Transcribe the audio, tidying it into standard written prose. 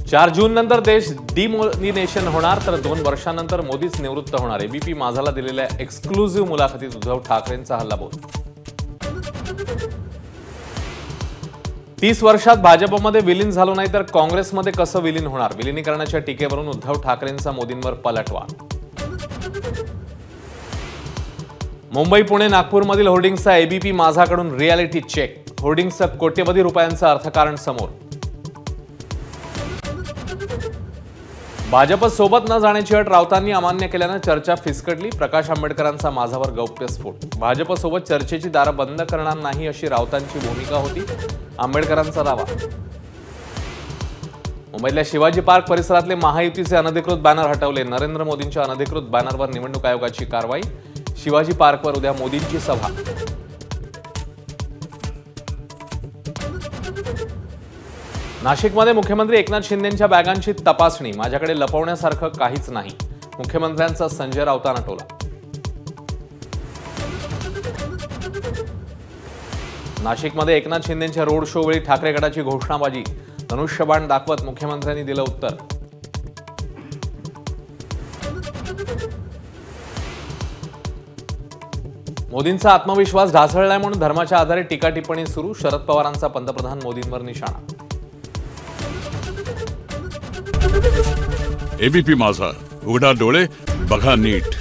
4 जून नंतर देश डिमोनिनेशन होणार तर 2 वर्षांनंतर मोदीच निवृत्त होणार। एबीपी माझाला दिलेल्या एक्सक्लुझिव्ह मुलाखतीत उद्धव ठाकरेंचा हल्लाबोल। 30 वर्षात भाजपमध्ये विलीन झालो नाही तर काँग्रेसमध्ये कसं विलीन होणार? विलीनीकरणाच्या टीकेवरून उद्धव ठाकरेंचा मोदींवर पलटवार। मुंबई, पुणे, नागपूरमधील होर्डिंग्सचा एबीपी माझाकडून रियालिटी चेक। होर्डिंग्सचं कोट्यवधी रुपयांचं अर्थकारण समोर। भाजप सोबत न जाण्याची अट राऊतांनी अमान्य केल्यानं चर्चा फिसकटली। प्रकाश आंबेडकरांचा माझावर गौप्यस्फोट। भाजप सोबत चर्चेची दारं बंद करणार नाही अशी राऊतांची भूमिका होती, आंबेडकरांचा दावा। मुंबईतल्या शिवाजी पार्क परिसरातले महायुतीचे अनधिकृत बॅनर हटवले। नरेंद्र मोदींच्या अनधिकृत बॅनरवर निवडणूक आयोगाची कारवाई। शिवाजी पार्कवर उद्या मोदींची सभा। नाशिकमध्ये मुख्यमंत्री एकनाथ शिंदेंच्या बॅगांची तपासणी। माझ्याकडे लपवण्यासारखं काहीच नाही, मुख्यमंत्र्यांचा संजय राऊतांना टोला। नाशिकमध्ये एकनाथ शिंदेंच्या रोड शो वेळी ठाकरे गटाची घोषणाबाजी। धनुष्यबाण दाखवत मुख्यमंत्र्यांनी दिलं उत्तर। मोदींचा आत्मविश्वास ढासळलाय म्हणून धर्माच्या आधारे टीका टिप्पणी सुरू। शरद पवारांचा पंतप्रधान मोदींवर निशाणा। एबीपी माझा, उघडा डोळे बघा नीट।